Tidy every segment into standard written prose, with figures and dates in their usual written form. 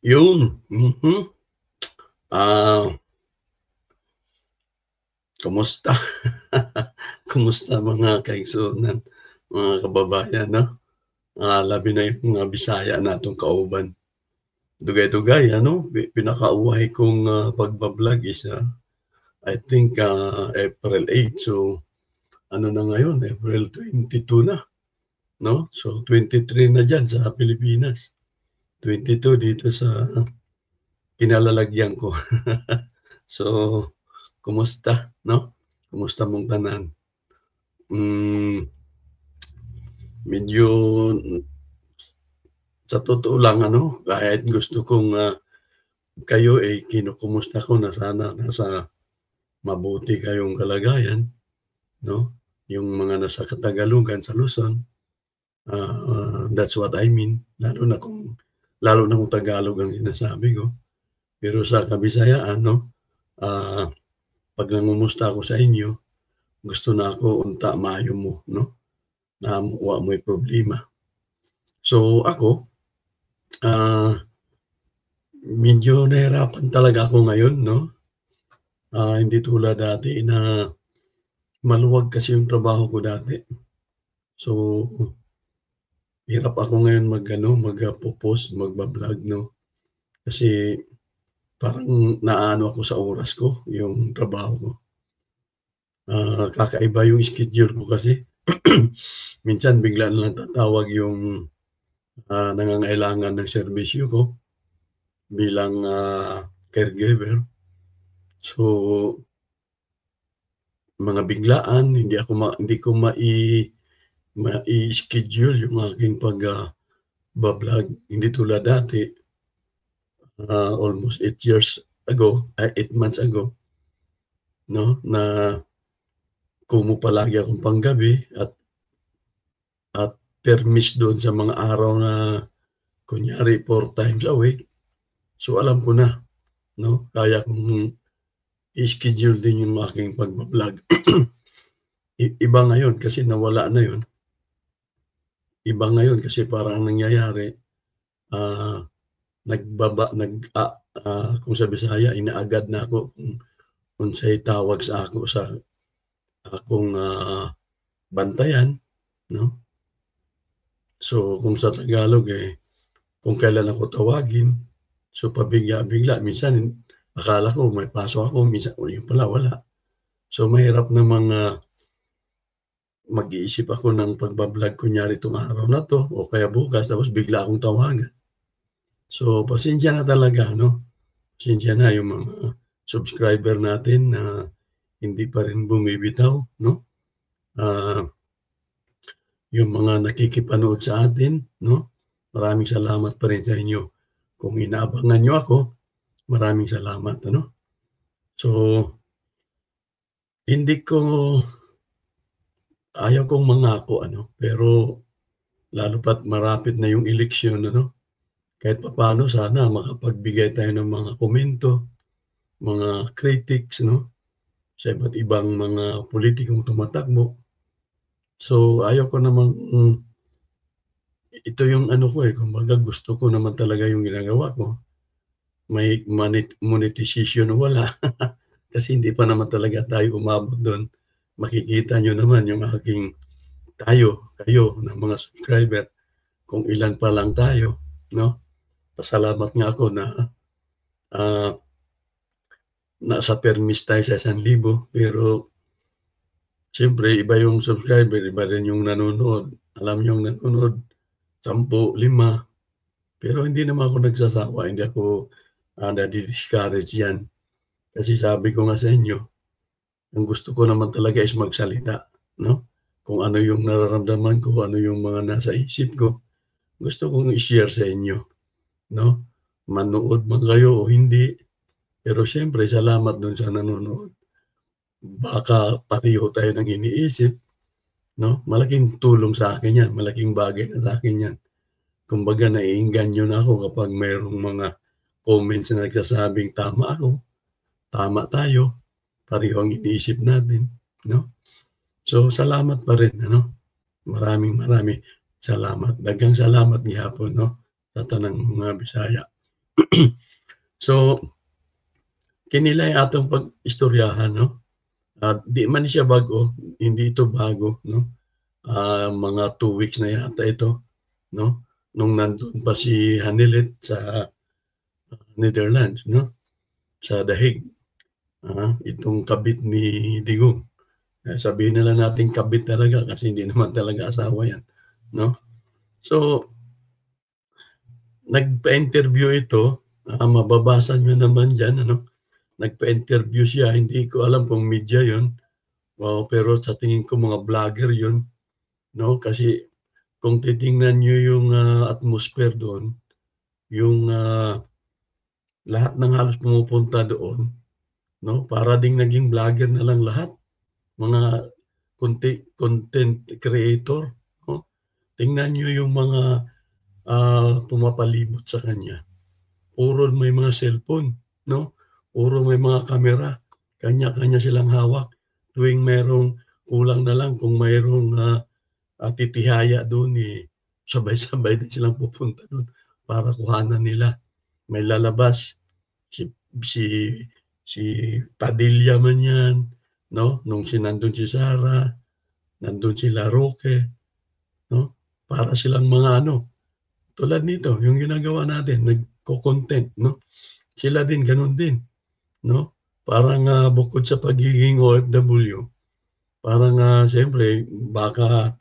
Yun, Ah, kumusta? Kumusta mga kaigsuonan, mga kababayan 'no? Labi na yung mga Bisaya natong kauban. Dugay-dugay ano, pinakauwahi kong, pagba-vlog is, I think, April 8. So, ano na ngayon, April 22 na 'no? So, 23 na diyan sa Pilipinas, 22 dito sa kinalalagyan ko. So, kumusta 'no? Kumusta mong tanan? Hmm, medyo sa totoo lang ano, kahit gusto kong, kayo, kinukumusta ko na sana nasa mabuti kayong kalagayan 'no, yung mga nasa Katagalugan sa Luzon, that's what I mean, lalo na kung Tagalog ang sinasabi ko. Pero sa Kabisayaan 'no, ah, 'pag nangumusta ako sa inyo, gusto na ako unta maayo mo 'no, na wa mo'y problema. So ako, ah, medyo nahirapan talaga ako ngayon 'no. Hindi tulad dati na maluwag kasi yung trabaho ko dati. So, hirap ako ngayon mag-ano, po-post, magba-vlog 'no, kasi parang naaano ako sa oras ko, yung trabaho ko. Kakaiba yung schedule ko kasi. Minsan bigla na lang tatawag yung, nangangailangan ng serbisyo ko bilang, caregiver. So, mga biglaan, hindi ko mai-schedule yung aking ba-vlog. Hindi tulad dati, almost 8 months ago 'no, na palagi akong panggabi at permis doon sa mga araw na kunyari 4 times a week. So, alam ko na 'no, kaya kong i-schedule din yung aking pagba-vlog. Iba ngayon kasi nawala na yun. Iba ngayon kasi parang ang nangyayari, ah, kung sa Bisaya inaagad na ako kung unsay tawag sa ako sa akong, bantayan 'no. So, kung sa Tagalog, kung kailan ako tawagin, so pabigla-bigla minsan akala ko may pasok ako, minsan yun pala wala. So, mahirap namang, mag-iisip ako ng pagba-vlog kunyari itong araw na 'to o kaya bukas tapos bigla akong tawagan. So, pasensya na talaga 'no, pasensya na yung mga subscriber natin na hindi pa rin bumibitaw 'no. Ah, yung mga nakikipanood sa atin 'no, maraming salamat pa rin sa inyo. Kung inaabangan niyo ako, maraming salamat ano. So, hindi ko ayaw kong mangako ano, pero lalo pa't malapit na yung eleksyon ano, kahit papaano sana makapagbigay tayo ng mga komento, mga critics 'no, sa iba't ibang mga pulitikong tumatakbo. So, ayaw ko namang ito yung ano ko, kumbaga gusto ko naman talaga yung ginagawa ko. May monetization o wala, kasi hindi pa naman talaga tayo umabot dun. Makikita niyo naman yung aking kayo na mga subscriber kung ilan pa lang tayo 'no. Pasalamat nga ako na, ah, nasa permis tayo sa 1,000 pero siyempre iba yung subscriber, iba rin yung nanonood. Alam niyong nanonood 10, 5, pero hindi naman ako nagsasawa, hindi ako, nadi-discourage diyan. Kasi sabi ko nga sa inyo, ang gusto ko naman talaga is magsalita 'no, kung ano yung nararamdaman ko, ano yung mga nasa isip ko, gusto kong i-share sa inyo 'no. Manood man kayo o hindi, pero siyempre salamat dun sa nanonood. Baka pareho tayo ng iniisip 'no, malaking tulong sa akin 'yan, malaking bagay na sa'kin 'yan. Kumbaga naiengganyo na ako kapag mayroong mga comments na nagsasabing tama ako, tama tayo, pareho ang iniisip natin 'no. So salamat pa rin ano, maraming salamat. Daghang salamat gihapon 'no, sa tanang mga Bisaya. So, kinilay atong pag-istoryahan 'no, at di man siya bago, hindi ito bago 'no, mga 2 weeks na yata ito 'no, nung nandun pa si Hanilet sa Netherlands 'no, sa The Hague, itong kabit ni Digong. Sabihin na lang nating kabit talaga kasi hindi naman talaga asawa 'yan 'no. So, nagpa-interview ito, mababasa niyo naman diyan ano, nagpa-interview siya, hindi ko alam kung media 'yun, pero sa tingin ko mga vlogger 'yun 'no, kasi kung titingnan niyo yung, atmosphere doon, yung, lahat ng halos pumupunta doon 'no, para ding naging vlogger na lang lahat, mga content creator 'no. Tingnan niyo yung mga, pumapalibot sa kanya. Puro may mga cellphone 'no, puro may mga kamera, kanya-kanya silang hawak. Tuwing merong kulang na lang kung mayroong, titihaya dun, sabay-sabay din silang pupunta dun para kuhanan nila. May lalabas si si si Padilla man 'yan 'no, nung nandun si Sara, nandun sila Roque 'no, para silang mga ano, tulad nito yung ginagawa natin nagco-content 'no. Sila din gano'n din 'no, parang, bukod sa pagiging OFW, parang, siyempre baka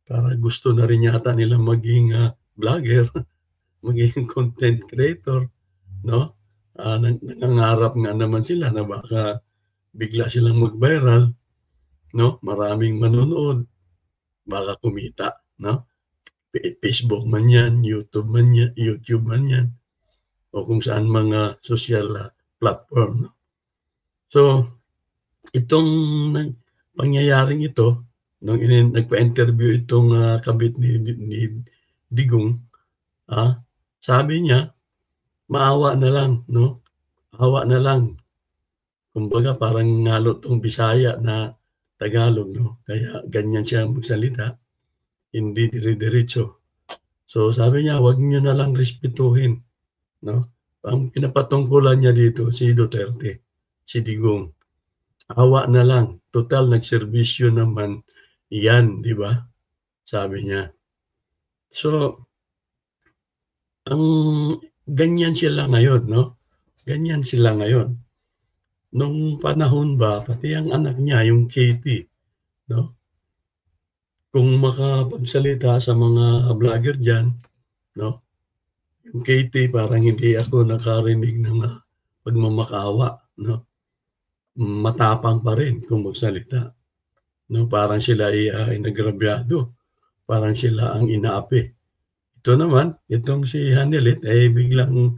parang gusto na rin yata nilang maging, vlogger, maging content creator 'no. Nangangarap nga naman sila na baka bigla silang mag-viral 'no, maraming manonood, baka kumita 'no. Facebook man 'yan, YouTube man 'yan o kung saan mga social, platform 'no. So, itong pangyayaring ito nung nagpa-interview itong, kabit ni Digong, ah, sabi niya maawa na lang 'no, awa na lang. Kumbaga parang halo 'tong Bisaya na Tagalog 'no, kaya ganyan siya magsalita, hindi dire-diretso. So, sabi niya wag niyo na lang respetuhin 'no, ang pinapatungkulan niya dito si Duterte, si Digong. Awa na lang, tutal nagserbisyo naman 'yan, 'di ba? Sabi niya. So, ang ganyan sila ngayon 'no, ganyan sila ngayon. Nung panahon ba pati ang anak niya yung Katie 'no, kung makapagsalita sa mga vlogger diyan 'no, yung Katie parang hindi ako nakarinig ng, pagmamakaawa 'no, matapang pa rin kung magsalita 'no, parang sila ay nagrabyado, parang sila ang inaapi. Ito naman, itong si Hanelet ay biglang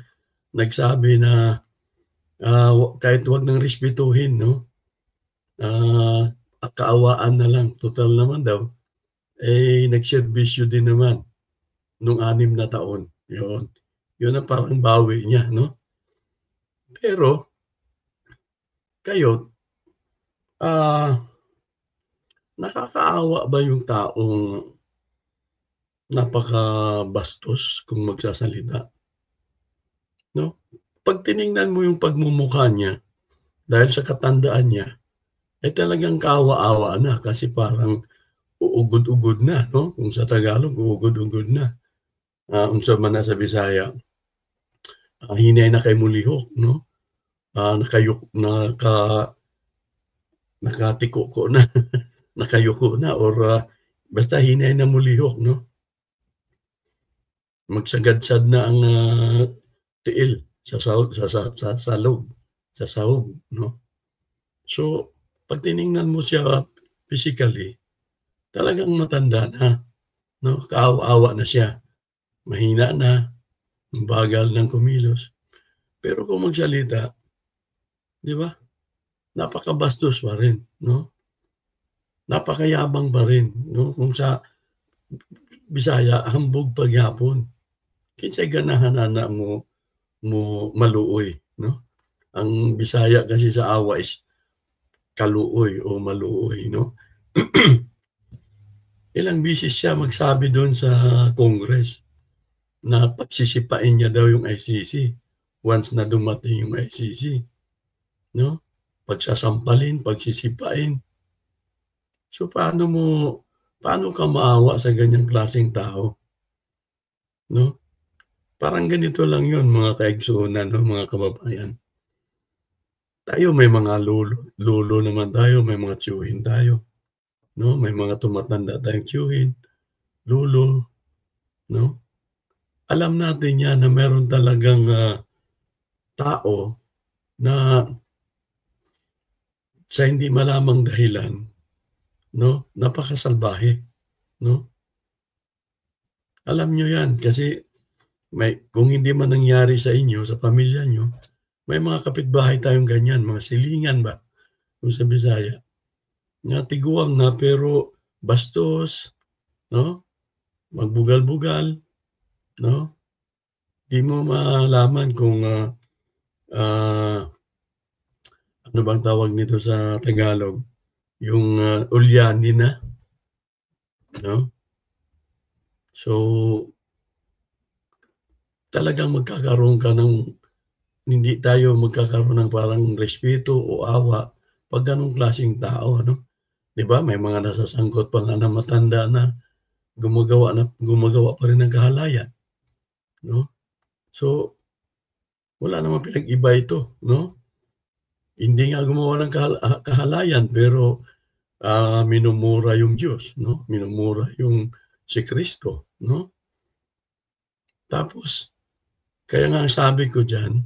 nagsabi na, kahit 'wag ng respetuhin 'no, ah, kaawaan na lang, tutal naman daw, nagserbisyo din naman nung 6 na taon, yun. Yun ang parang bawi niya 'no. Pero kayo, ah, nakakaawa ba yung taong napakabastos kung magsasalita 'no? 'Pag tiningnan mo yung pagmumukha niya, dahil sa katandaan niya, talagang kaawa-awa na kasi parang uugod-ugod na 'no, kung sa Tagalog uugod-ugod na. Unsa man na sa Bisaya, hinay na kay molihok 'no, nakayuk nakatiko ko na, nakayuko na or, basta hinay na molihok 'no, magsagadsad na ang, tiil sa sahog sa salog, sa sahog 'no. So, 'pag tiningnan mo siya physically, talagang matanda na 'no, kaawa-awa na siya, mahina na, ang bagal ng kumilos. Pero kung magsalita, 'di ba, napakabastos pa rin 'no, napakayabang pa rin 'no, kung sa Bisaya hambog pagyapon, kinsay ganahan ana mo mo maluoy 'no. Ang Bisaya kasi sa awa is kaluoy o maluoy 'no. Ilang beses siya magsabi dun sa Congress na pagsisipain niya daw yung ICC once na dumating yung ICC, 'no? Pagsasampalin, pagsisipain. So, paano ka maawa sa ganyang klaseng tao, 'no? Parang ganito lang yun mga kaigsuunan 'no, mga kababayan. Tayo may mga lolo lolo naman tayo, may mga tiyuhin tayo, 'no? May mga tumatanda tayong tiyuhin, lolo, 'no? Alam natin 'yan na meron talagang, tao na sa hindi malamang dahilan, 'no, napakasalbahe, 'no? Alam niyo 'yan kasi kung hindi man nangyari sa inyo, sa pamilya niyo, may mga kapitbahay tayong ganyan, mga silingan ba kung sa Bisaya, na tiguang na pero bastos, 'no, magbugal-bugal, 'no? 'Di mo malaman kung, ano bang tawag nito sa Tagalog, yung, ulyanin na, 'no? So, talagang magkakaroon ka ng hindi tayo magkakaroon ng parang respeto o awa 'pag gano'ng klaseng tao, ano? 'Di ba may mga nasasangkot pa nga na matanda na gumagawa pa rin ng kahalayan, 'no? So, wala namang pinag-iba ito, 'no? Hindi nga gumawa ng kahalayan pero, minumura yung Diyos, 'no? Minumura yung si Kristo, 'no? Tapos kaya nga ang sabi ko diyan,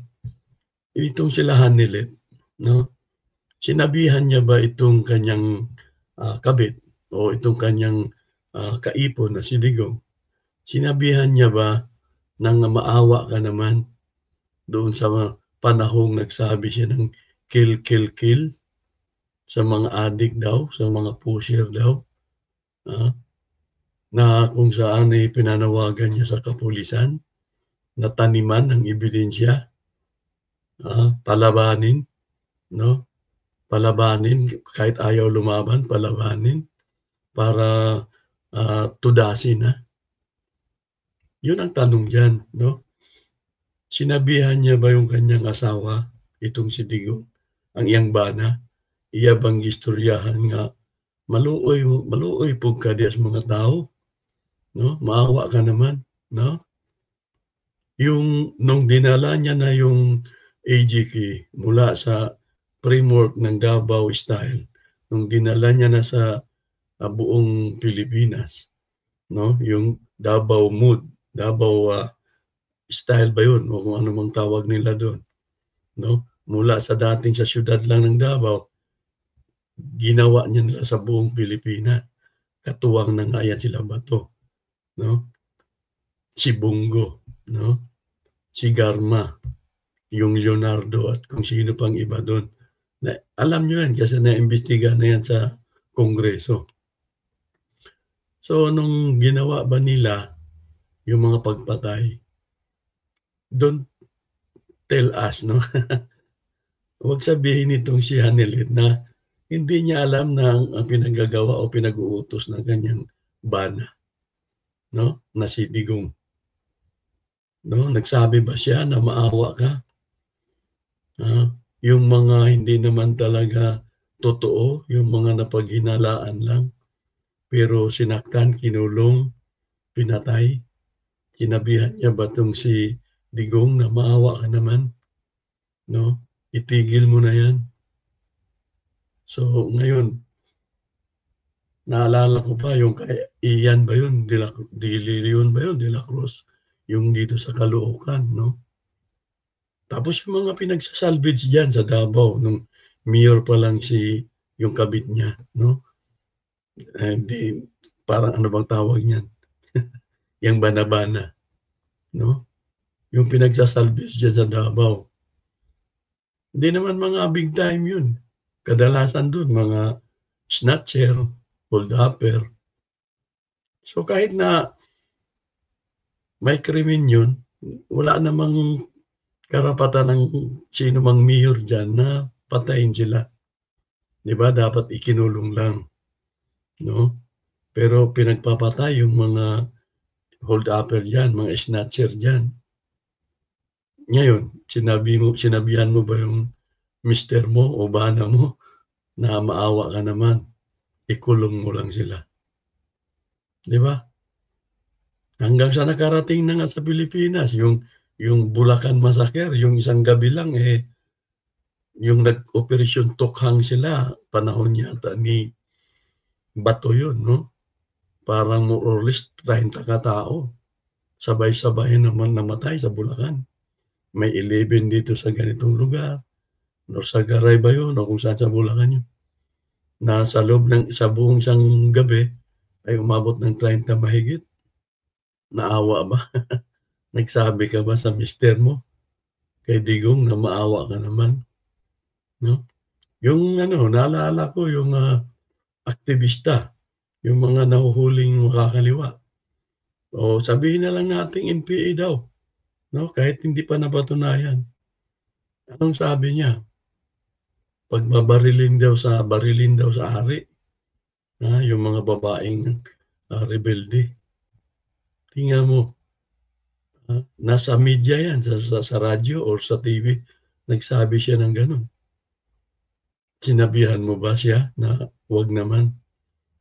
itong sila Hanilet, 'no? Sinabihan niya ba itong kanyang, kabit o itong kanyang, kaipon na si Digong, sinabihan niya ba ng maawa ka naman doon sa panahong nagsabi siya ng kill, kill, kill sa mga adik daw, sa mga pusher daw, ah, na kung saan ay pinanawagan niya sa kapulisan na taniman ng ebidensya, palabanin, 'no? Palabanin kahit ayaw lumaban, palabanin para, tudasin na. 'Yun ang tanong diyan, 'no? Sinabihan niya ba yung kanyang asawa, itong si Digong, ang iyang bana, iya bang gistoryahan nga maluoy maluoy pug ka diha sa mga tao, 'no? Maawa ka naman, 'no? Yung nung dinala niya na yung AGK mula sa framework ng Davao Style, nung dinala niya na sa, buong Pilipinas, 'no, yung Davao Mood, Davao, Style ba yun o kung ano mang tawag nila dun, 'no? Mula sa dating sa siyudad lang ng Davao, ginawa niya nila sa buong Pilipinas. Katuwang na nga yan sila Bato, 'no? Si Bongo, 'no? Si Garma, yung Leonardo at kung sino pang iba dun. Na alam niyo yan kasi naimbestigahan na yan sa Kongreso. So, nung ginawa ba nila yung mga pagpatay, don't tell us 'no, huwag sabihin nitong si Hanelet na hindi niya alam na ang pinanggagawa o pinag-uutos ng kanyang bana, 'no, na si Digong, 'no? Nagsabi ba siya na maawa ka? Yung mga hindi naman talaga totoo, yung mga napaghinalaan lang, pero sinaktan, kinulong, pinatay. Sinabihan niya ba 'tong si Digong na maawa ka naman, 'no? Itigil mo na 'yan. So, ngayon naalala ko pa yung kay Ian ba yun, De Leon ba yun, De La Cruz, yung dito sa Caloocan, 'no? Tapos yung mga pinagsa-salvage diyan sa Davao nung mayor pa lang yung kabit niya, 'no? Di parang ano bang tawag niyan, yang bana-bana, 'no? Yung pinagsa-salvage diyan sa Davao. Hindi naman mga big time yun. Kadalasan dun mga snatcher, hold-upper. So kahit na may krimen yun, wala namang karapatan ng sino mang mayor diyan na patayin sila. 'Di ba dapat ikinulong lang, 'no? Pero pinagpapatay yung mga hold-upper diyan, mga snatcher diyan. Ngayon, sinabihan mo ba yung mister mo o bana mo na maawa ka naman, ikulong mo lang sila, 'di ba? Hanggang sa nakarating na nga sa Pilipinas yung Bulacan Massacre, yung isang gabi lang, yung nag-operasyon Tukhang sila, panahon yata ni Bato yun 'no? Parang more or less 30 katao, sabay-sabay naman namatay sa Bulacan. May 11 dito sa ganitong lugar, Norsagaray ba yun o kung saan sa Bulacan yun, na sa buong isang gabi ay umabot ng 30 mahigit. Naawa ba? Nagsabi ka ba sa mister mo, kay Digong na maawa ka naman, 'no? Yung ano, naalala ko yung, aktivista, yung mga nahuhuling makakaliwa, o sabihin na lang nating NPA daw, 'no, kahit hindi pa napatunayan. Anong sabi niya? Barilin daw sa ari, yung mga babaeng, rebelde. Tingnan mo, nasa media 'yan sa radyo or sa TV, nagsabi siya ng gano'n. Sinabihan mo ba siya na, "Wag naman,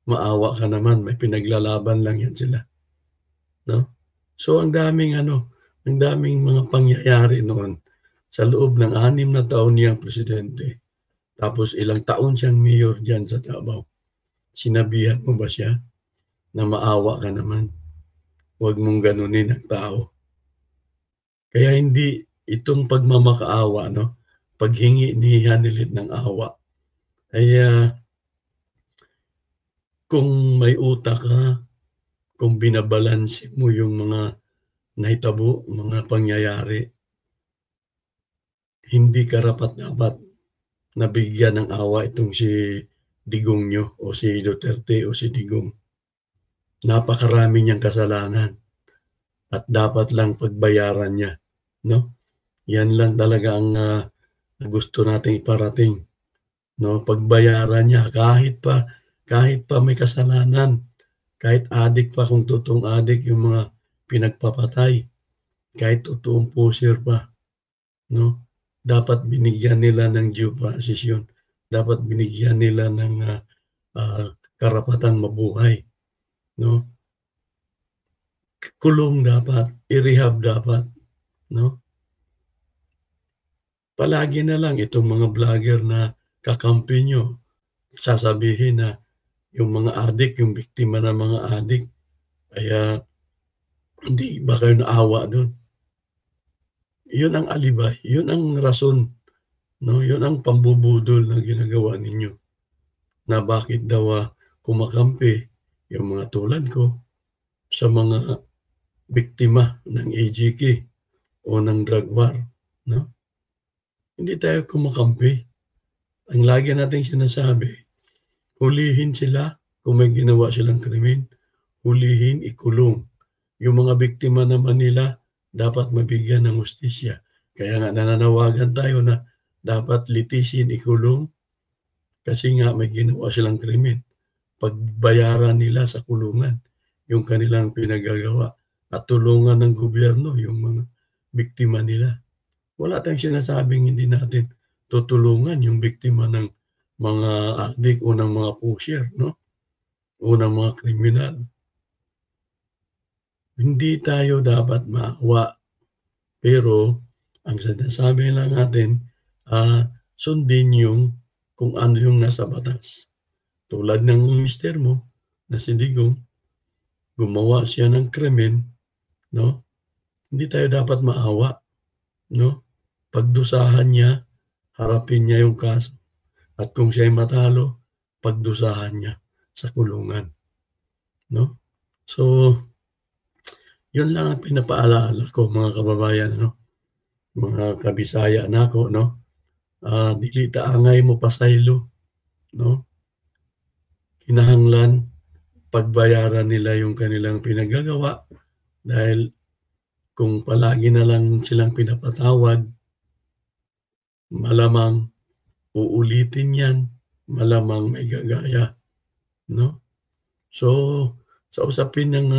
maawa ka naman, may pinaglalaban lang 'yan sila." 'No? So ang daming mga pangyayari noon sa loob ng 6 na taon niyang presidente, tapos ilang taon siyang mayor diyan sa Davao. Sinabihan mo ba siya na maawa ka naman, wag mong ganunin ang tao? Kaya hindi itong pagmamakaawa 'no, paghingi ni Hanilit ng awa ay, kung may utak ka, kung binabalanse mo yung mga nahitabo, mga pangyayari, hindi karapat-dapat na bigyan ng awa itong si Digong niyo o si Duterte o si Digong. Napakarami niyang kasalanan at dapat lang pagbayaran niya, 'no? Yan lang talaga ang, gusto nating iparating, 'no? Pagbayaran niya kahit pa may kasalanan, kahit adik pa kung totoong adik yung mga pinagpapatay, kahit totoong pusher pa, 'no? Dapat binigyan nila ng due process yun. Dapat binigyan nila ng, karapatang mabuhay, 'no? Kulong dapat, i-rehab dapat, 'no? Palagi na lang itong mga vlogger na kakampi niyo, sasabihin na yung mga adik, yung biktima ng mga adik ay, hindi ba kayo naawa dun? Yun ang alibay, yun ang rason, 'no, yun ang pambubudol na ginagawa ninyo, na bakit daw, kumakampi yung mga tulad ko sa mga biktima ng AGK o ng drug war, 'no? Hindi tayo kumakampi. Ang lagi nating sinasabi, hulihin sila kung may ginawa silang krimen, hulihin, ikulong. Yung mga biktima naman nila dapat mabigyan ng hustisya. Kaya nga nananawagan tayo na dapat litisin, ikulong, kasi nga may ginawa silang krimen. Pagbayaran nila sa kulungan yung kanilang pinagagawa at tulungan ng gobyerno yung mga biktima nila. Wala tayong sinasabing hindi natin tutulungan yung biktima ng mga adik o ng mga pusher, 'no, o ng mga kriminal. Hindi tayo dapat maawa, pero ang sinasabi lang natin, sundin yung kung ano yung nasa batas. Tulad ng mister mo na si Digong, gumawa siya ng krimen, 'no, hindi tayo dapat maawa, 'no? Pagdusahan niya, harapin niya yung kaso at kung siya'y matalo, pagdusahan niya sa kulungan, 'no? So, yun lang ang pinapaalala ko mga kababayan, ano, mga kabisaya nako, 'no? Dili ta angay mopasaylo, 'no? Kinahanglan pagbayaran nila yung kanilang pinagagawa dahil kung palagi na lang silang pinapatawad, malamang uulitin 'yan, malamang may gagaya, 'no? So, sa usapin ng,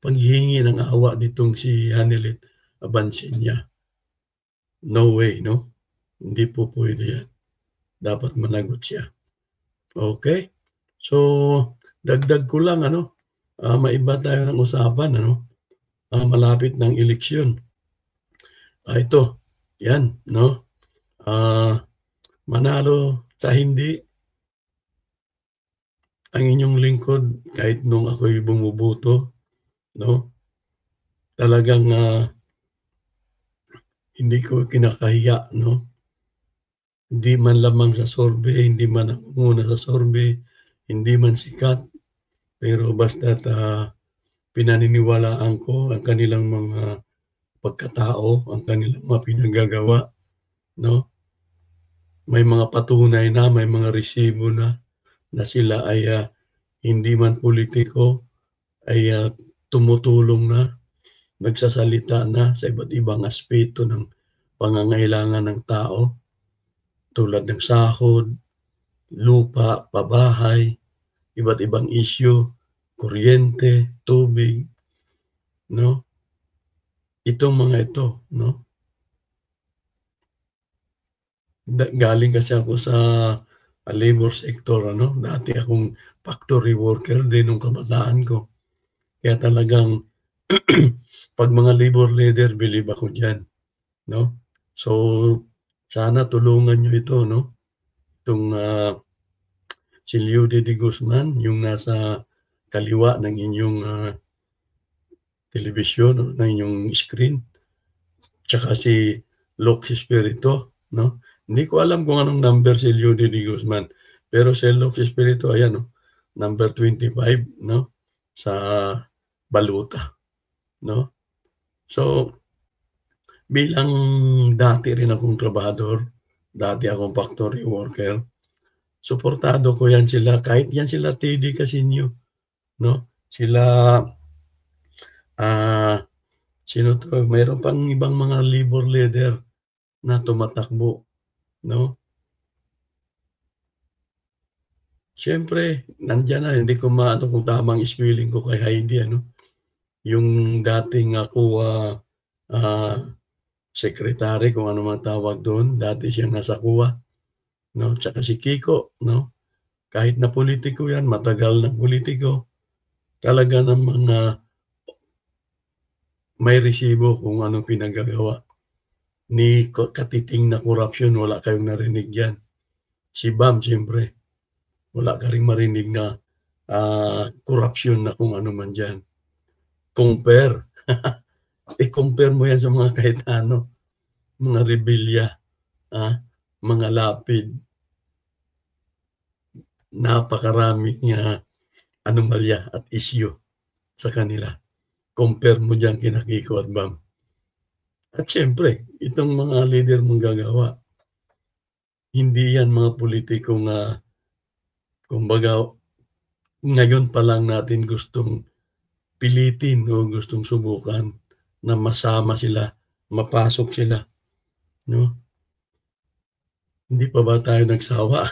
paghihingi ng awa nitong si Hanelet Abansinya. No way, no? Hindi po pwede yan. Dapat managot siya. Okay? So, dagdag ko lang, maiba tayo ng usapan, malapit ng eleksyon. Ito, yan, no? Manalo sa hindi, ang inyong lingkod, kahit nung ako'y bumuboto, no? Talagang hindi ko kinakahiya, no? Hindi man lamang sa survey, hindi man nangunguna sa survey, hindi man sikat, pero basta't pinaniniwalaan ko ang kanilang mga pagkatao, ang kanilang mga pinagagawa, no? May mga patunay na, may mga resibo na sila ay hindi man politiko, ay tumutulong na, nagsasalita na sa iba't ibang aspeto ng pangangailangan ng tao, tulad ng sahod, lupa, pabahay, iba't ibang issue, kuryente, tubig, no? Itong mga ito, no? Galing kasi ako sa labor sector, dati akong factory worker din nung kabataan ko. Kaya talagang 'pag mga labor leader, believe ako diyan, no? So, sana tulungan niyo ito, no? Itong si Leudy de Guzman, yung nasa kaliwa ng inyong telebisyon o ng inyong screen, tsaka si Locke Espiritu, no? Hindi ko alam kung anong number si Leudy de Guzman, pero si Locke Espiritu, ayan, no? Number 25, no? Sa baluta, no? So, bilang dati rin akong trabahador, dati akong factory worker, suportado ko yan sila, kahit yan sila Teddy Casino, no? Sila, sino to? Mayroon pang ibang mga labor leader na tumatakbo, no? Siyempre, nandiyan na, hindi ko maano kung tamang spelling ko kay Heidi, yung dating ako, secretary, kung ano man tawag doon, dati siyang nasa KUA, no? Tsaka si Kiko, no? Kahit na politiko yan, matagal na politiko, talaga namang may resibo kung anong pinagagawa. Ni katiting na korupsyon, wala kayong narinig diyan. Si Bam, siyempre, wala ka ring marinig na korupsyon na kung ano man diyan. Compare. I-compare mo yan sa mga kahit ano, mga rebelya, mga lapid. Napakaraming anomalya at issue sa kanila. Compare mo diyan kina Kiko at Bam. At siyempre, itong mga leader mong gagawa, hindi yan mga politikong kumbaga, ngayon pa lang natin gustong pilitin o gustong subukan na masama sila, mapasok sila, no? Hindi pa ba tayo nagsawa,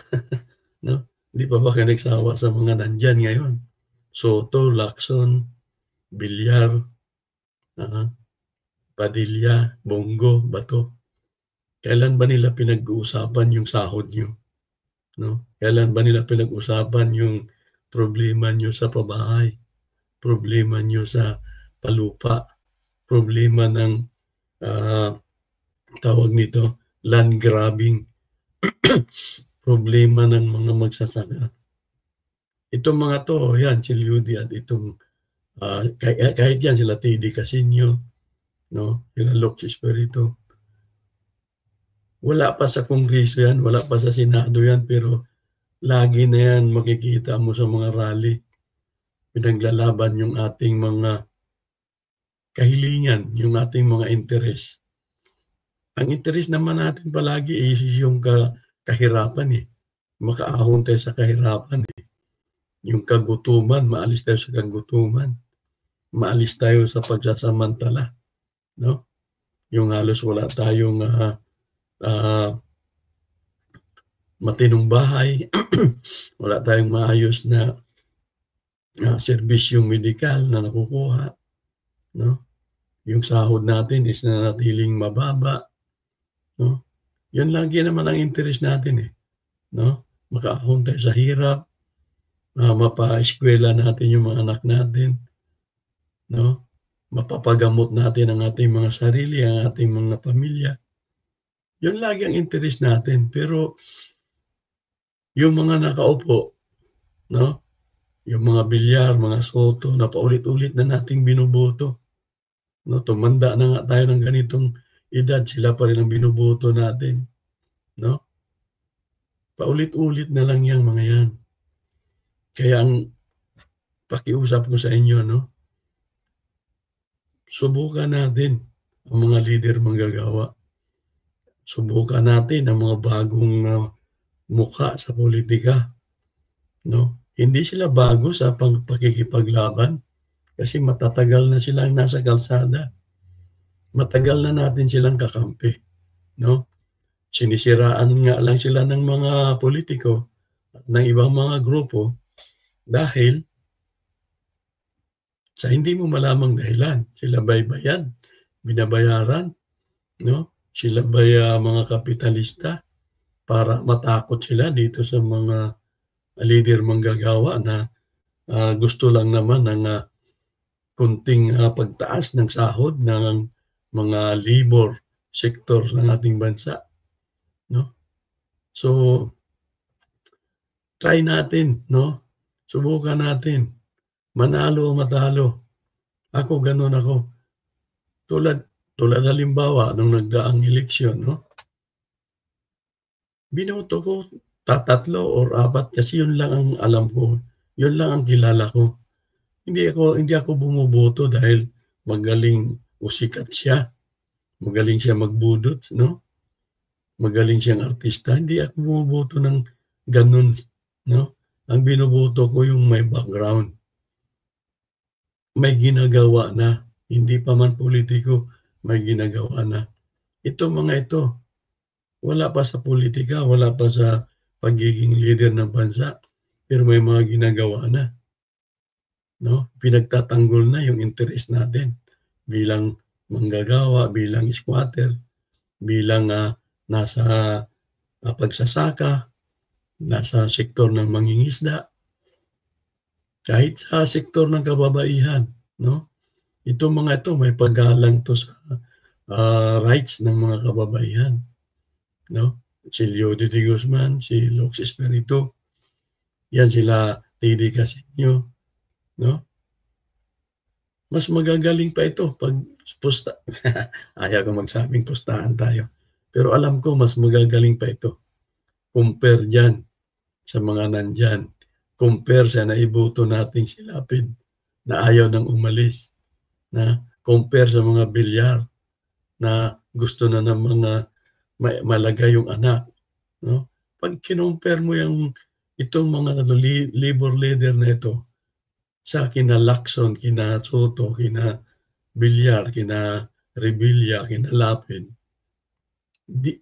no? Hindi pa ba kayo nagsawa sa mga nandiyan ngayon? Soto, Lacson, Villar, Padilla, Bongo, Bato. Kailan ba nila pinag-uusapan yung sahod niyo, no? Kailan ba nila pinag-usapan yung problema niyo sa pabahay, problema niyo sa palupa, problema ng tawag nito, land grabbing, problema ng mga magsasaka. Itong mga to, yan, si Leudy at itong, kahit yan, sila Teddy Casino, no? Sila Locke Espiritu. Wala pa sa Kongreso yan, wala pa sa Senado yan, pero lagi na yan makikita mo sa mga rally. Pinaglalaban yung ating mga kahilingan, yung ating mga interes. Ang interes naman natin palagi is yung kahirapan, makaahon tayo sa kahirapan, yung kagutuman, maalis tayo sa kagutuman, maalis tayo sa pagsasamantala, no? Yung halos wala tayong matinong bahay, wala tayong maayos na serbisyong medikal na nakukuha, 'no? Yung sahod natin is nananatiling mababa, 'no? 'Yan lagi naman ang interes natin, eh, 'no? Makaahon tayo sa hirap, mapaeskuwela natin yung mga anak natin, 'no? Mapapagamot natin ang ating mga sarili, ang ating mga pamilya. Yun lagi ang interes natin. Pero yung mga nakaupo, 'no? Yung mga bilyar, mga soto na paulit-ulit na nating binoboto, 'no? Tumanda na nga tayo ng ganitong edad, sila pa rin ang binoboto natin, 'no? Paulit-ulit na lang 'yang mga 'yan. Kaya ang pakiusap ko sa inyo, 'no, subukan natin ang mga lider manggagawa. Subukan natin ang mga bagong, mukha sa pulitika, 'no? Hindi sila bago sa pakikipaglaban kasi matatagal na silang nasa kalsada. Matagal na natin silang kakampi, 'no? Sinisiraan nga lang sila ng mga politiko at ng ibang mga grupo dahil sa hindi mo malamang dahilan. Sila ba'y bayad, binabayaran, 'no? Sila ba'y, mga kapitalista para matakot sila dito sa mga lider manggagawa na, gusto lang naman ng, konting, pagtaas ng sahod ng mga labor sector ng ating bansa, 'no? So, try natin, 'no? Subukan natin, manalo o matalo. Ako gano'n ako. Tulad tulad halimbawa nung nagdaang eleksyon, 'no, binoto ko 3 or 4 kasi 'yun lang ang alam ko, 'yun lang ang kilala ko. Hindi ako bumoboto dahil magaling o sikat siya, magaling siya magbudot, 'no, magaling siyang artista, hindi ako bumoboto ng gano'n, 'no. Ang binoboto ko yung may background, may ginagawa na, hindi pa man pulitiko, may ginagawa na. Itong mga ito, wala pa sa pulitika, wala pa sa pagiging leader ng bansa, pero may mga ginagawa na, 'no? Pinagtatanggol na yung interes natin bilang manggagawa, bilang squatter, bilang, nasa, pagsasaka, nasa sektor ng mangingisda, kahit sa sektor ng kababaihan, 'no? Itong mga ito may paggalang 'to sa, rights ng mga kababaihan, 'no? Si Leo de Guzman, si Lux Espiritu, 'yan sila Teddy Casino, 'no? Mas magagaling pa ito 'pag pusta ayaw ko magsabing pustahan tayo, pero alam ko mas magagaling pa ito compare diyan sa mga nandiyan, compare sa naiboto nating silapid na ayaw ng umalis, na compare sa mga bilyar na gusto na ng mga malagay yung anak, 'no? 'Pag kinompare mo yang itong mga labor leader na ito sa kina Lacson, kina Soto, kina Villar, kina Revilla, kina Lapid, di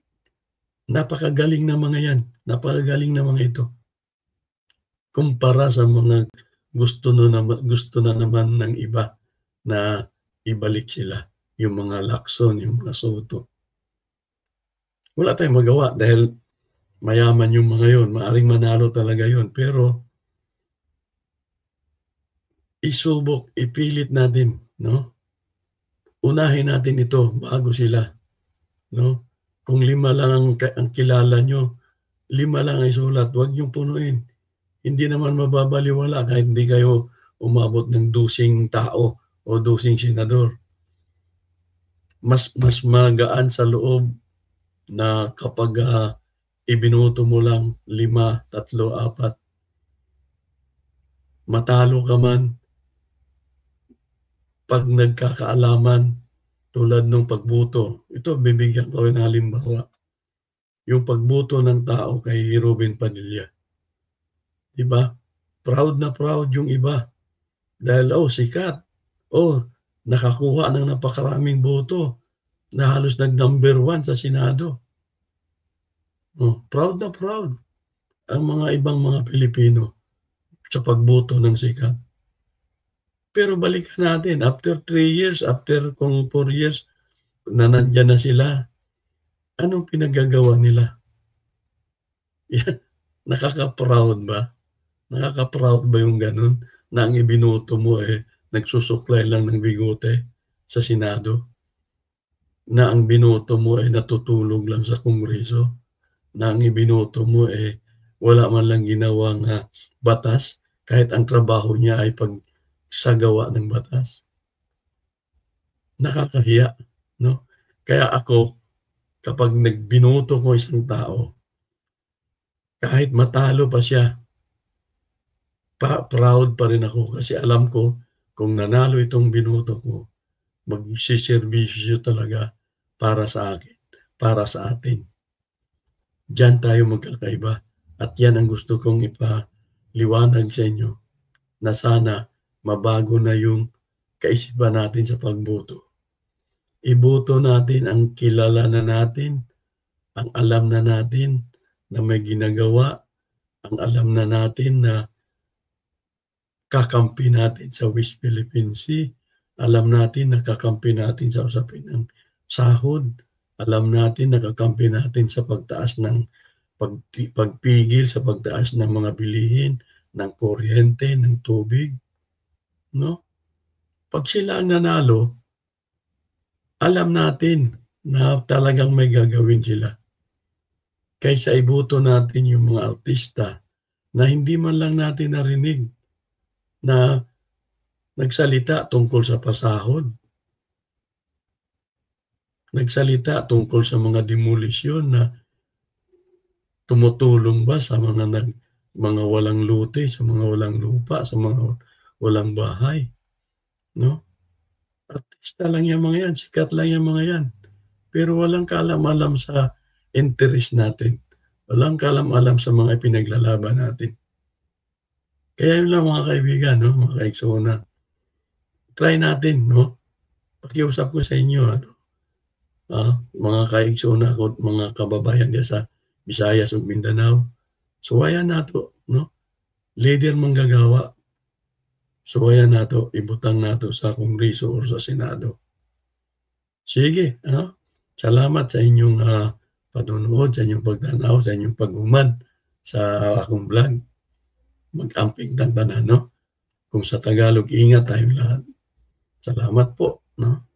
napakagaling na mga 'yan, napakagaling na mga ito, kumpara sa mga gusto na naman ng iba na ibalik sila, yung mga Lacson, yung mga Soto. Wala tayong magawa dahil mayaman yung mga yun, maaaring manalo talaga yun, pero isubok, ipilit natin, 'no? Unahin natin ito bago sila, 'no? Kung 5 lang ang kilala niyo, 5 lang ang isulat, huwag niyong punuin. Hindi naman mababalewala kahit hindi kayo umabot ng dosing tao o dosing senador. Mas magaan sa loob na kapag, ibinoto mo lang 5, 3, 4, matalo ka man 'pag nagkakaalaman tulad nung pagboto. Ito bibigyan ko ng halimbawa, yung pagboto ng tao kay Robin Padilla, 'di ba? Proud na proud yung iba dahil, "Oh, sikat. Oh, nakakuha ng napakaraming boto na halos nag-number 1 sa Senado." Oh, proud na proud ang mga ibang mga Pilipino sa pagboto ng sikat. Pero balikan natin after 3 years, after kung 4 years na nandiyan na sila, anong pinaggagawa nila? Yan, nakaka-proud ba? Nakaka-proud ba yung gano'n na ang ibinoto mo, nagsusuklay lang ng bigote sa Senado? Na ang binoto mo ay natutulog lang sa Kongreso? Na ang ibinoto mo, wala man lang ginawang, batas kahit ang trabaho niya ay pagsagawa ng batas? Nakakahiya, 'no? Kaya ako, kapag binoto ko isang tao, kahit matalo pa siya, proud pa rin ako kasi alam ko kung nanalo itong binoto ko, magseserbisyo talaga para sa akin, para sa atin. Diyan tayo magkakaiba at yan ang gusto kong ipaliwanag sa inyo na sana mabago na yung kaisipan natin sa pagboto. Iboto natin ang kilala na natin, ang alam na natin na may ginagawa, ang alam na natin na kakampi natin sa West Philippine Sea, alam natin na kakampi natin sa usapin ng sahod, alam natin na kakampi natin sa pagtaas ng pagpigil sa pagtaas ng mga bilihin, ng kuryente, ng tubig, 'no? 'Pag sila ang nanalo, alam natin na talagang may gagawin sila. Kaysa iboto natin yung mga artista na hindi man lang natin narinig na nagsalita tungkol sa pasahod, nagsalita tungkol sa mga demolisyon na tumutulong ba sa mga walang lote, sa mga walang lupa, sa mga walang bahay, 'no? Artista lang yang mga yan, sikat lang yang mga yan, pero walang kaalam-alam sa interes natin, walang kaalam-alam sa mga ipinaglalaban natin. Kaya yun lang mga kaibigan 'no, mga ka-Exona, try natin 'no, pakiusap ko sa inyo ano, mga ka-Exona ko, mga kababayan diyan sa Visayas ug Mindanao, suwayan nato 'no, lider manggagawa, suwayan nato, ibutang nato sa Kongreso or sa Senado. Sige, salamat sa inyong, panonood, sa inyong pagtanaw, sa inyong paghuman sa akong vlog. Mag-amping tanan 'no, kung sa Tagalog, ingat tayong lahat. Salamat po 'no.